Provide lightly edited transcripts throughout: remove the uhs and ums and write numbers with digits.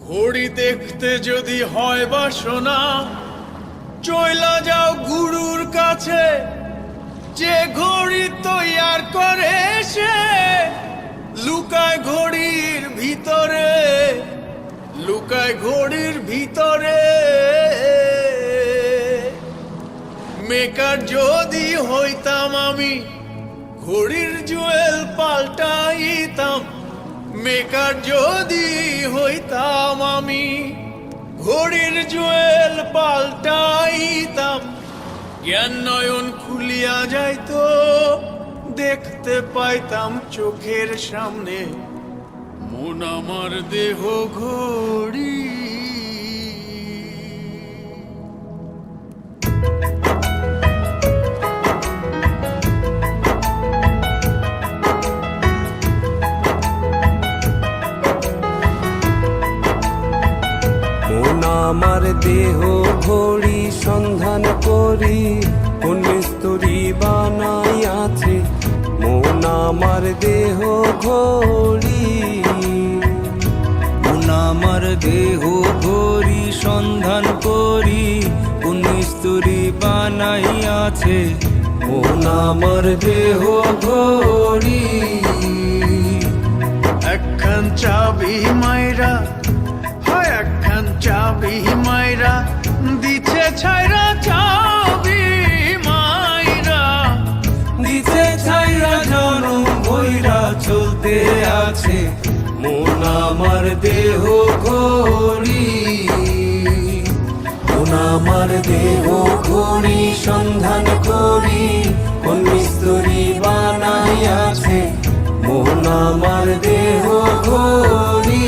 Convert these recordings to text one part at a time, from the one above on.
ঘড়ি দেখতে যদি হয় বাসনা, চইলা যাও গুরুর কাছে। যে ঘড়ি তৈয়ার করে সে লুকায় ঘড়ির ভিতরে, লুকায় ঘড়ির ভিতরে। মেকার যদি হইতাম আমি, ঘড়ির জুয়েল পাল্টাইতাম। মেকার যদি হইতাম আমি, ঘড়ির জুয়েল পাল্টাইতাম। জ্ঞান নয়ন খুলিয়া যাইতো, দেখতে পাইতাম চোখের সামনে মন আমার দেহ ঘড়ি। আমার দেহ ঘড়ি সন্ধান করি, কোন মিস্তুরি বানাইয়াছে মন আমার দেহ ঘড়ি। মন আমার দেহ ঘড়ি সন্ধান করি, কোন মিস্তুরি বানাইয়াছে মন আমার দেহ ঘড়ি। একখান চাবি মাইরা, হয় একখান চাবি মাইরা দিছে ছাইরা। চাবি মাইরা দিছে ছাইরা জনম বইরা চলতে আছে মন আমার দেহ ঘড়ি। মন আমার দেহ ঘড়ি সন্ধান করি, কোন মিস্তুরি বানাইয়াছে মন আমার দেহ ঘড়ি।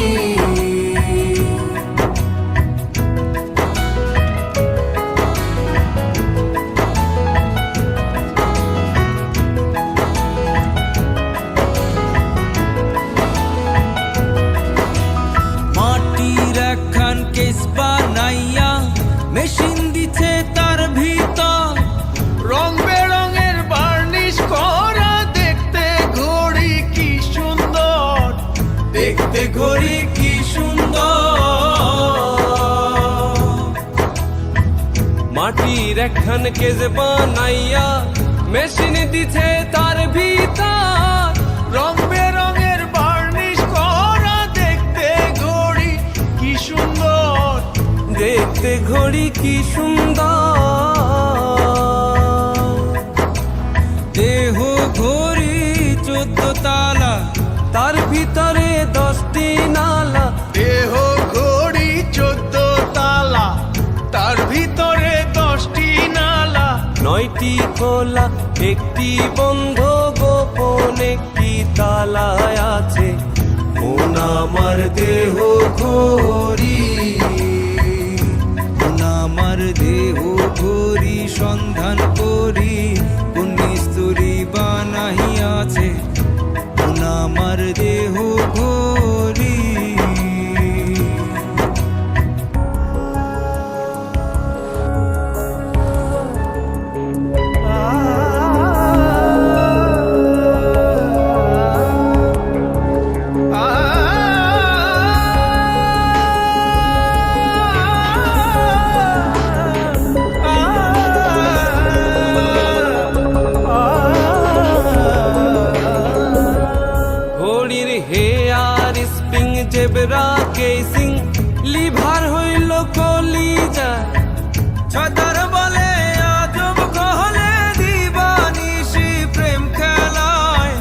কেস বানাইয়া মেশিন দিছে তার ভিতর, রং বেরঙের বার্নিশ করা। দেখতে ঘড়ি কি সুন্দর, দেখতে ঘড়ি কি সুন্দর। মাটির একখান কেস বানাইয়া মেশিন দিছে তার ভিতর, রং বেরঙের বার্নিশ করা। দেখতে ঘড়ি কি সুন্দর, দেখতে ঘড়ি কি সুন্দর। দেহ ঘড়ি 14 তালা, তার ভিতরে 10টি নালা। দেহ ঘড়ি 14 তালা, তার ভিতরে 10টি নালা। 9টি খোলা, একটি বন্ধ, গোপন একটি তালায় আছে মন আমার দেহ ঘড়ি। মন আমার দেহ ঘড়ি সন্ধান করি, কোন মিস্তুরি বানাইয়াছে মন আমার দেহ ঘড়ি। ঘড়ির hair spring zebra casing, liver হইল কলিজা। ছতার বলে আজব কহলে দিবানিশি প্রেম খেলায়,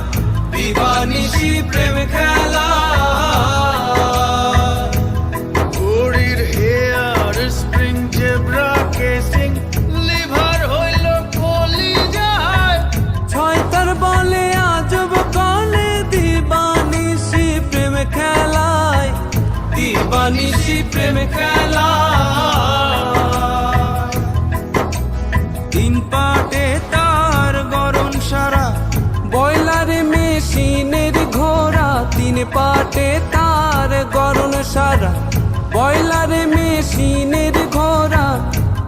দিবানিশি প্রেম খেলায়। ঘড়ির hair spring zebra casing, liver হইল কলিজায়। ছয়তার বলে আজব কলে দিবানিশি প্রেম খেলায়, দিবানিশি প্রেম খেলায়। 3 পাটে তার গরম সারা, বয়লারে মেশিনের ঘোড়া। 3 পাটে তার গরম সারা, বয়লারে মেশিনের ঘোড়া।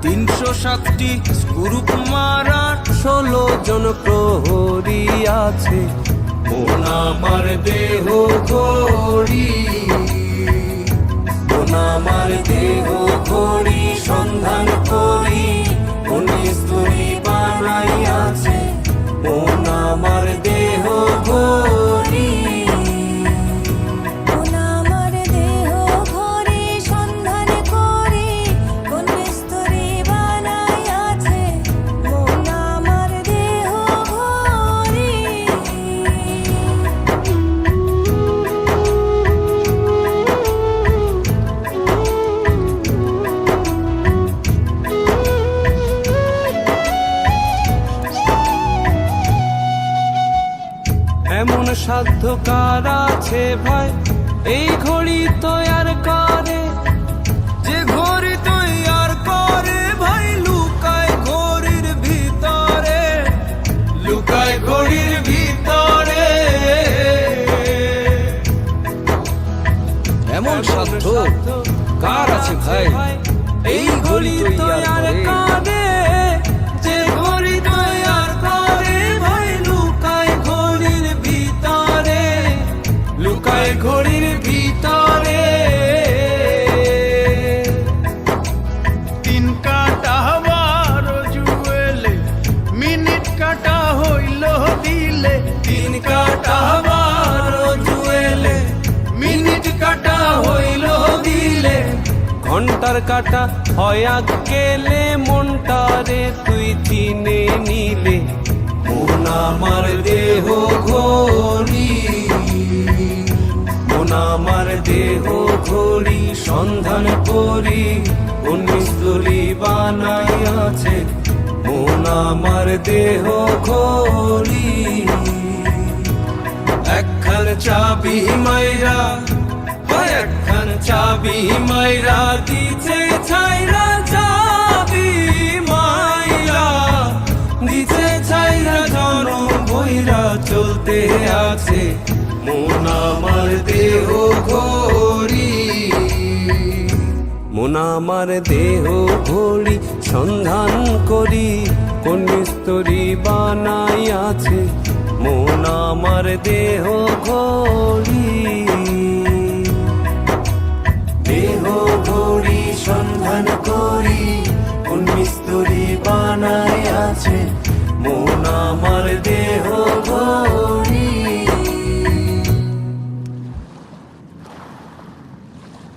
307টি গ্রুপ মারা, 16 জন প্রহরী আছে মন আমার দেহ ঘড়ি। মন মন আমার দেহ ঘড়ি সন্ধান করি কোন স্তরী বানাইয়াছে মন আমার দেহ ঘড়ি মন আমার দেহ ঘড়ি সন্ধান করি কোন মিস্ত্রি বানাইয়াছে মন আমার দেহ ঘড়ি। এমন সাধ্য কার আছে ভাই এই ঘড়ি তৈয়ার করে যে ঘড়ি তৈয়ার করে ভাই লুকায় ঘড়ির ভিতরে, লুকায় ঘড়ির ভিতরে। এমন সাধ্য কার আছে ভাই এই ঘড়ি তৈয়ার করে যে ঘড়ি তৈয়ার করে ভাই লুকায় ঘড়ির ভিতরে, লুকায় ঘড়ির ভিতরে। তিন কাটা বারো জুয়েলে মিনিট কাটা হইল দিলে, তিন কাটা বারো জুয়েলে মিনিট কাটা হইল দিলে, ঘন্টার কাটা হয় গেলে মনটারে তুই চিনে নিলে মন আমার দেহ ঘড়ি, মন আমার দেহ ঘড়ি সন্ধান করি কোন মিস্ত্রি বানাইয়াছে মন আমার দেহ ঘড়ি। একখান চাবি মাইরা একখান চাবি মাইরা দিছে ছাইরা চাবি মাইরা দিছে ছাইরা জন বইরা চলতে আছে মন আমার দেহ ঘড়ি, মন আমার দেহ ঘড়ি সন্ধান করি কোন মিস্ত্রি বানাইয়াছে মন আমার দেহ ঘড়ি। দেহ ঘড়ি সন্ধান করি কোন মিস্ত্রি বানাইয়াছে মন আমার দেহ ঘড়ি।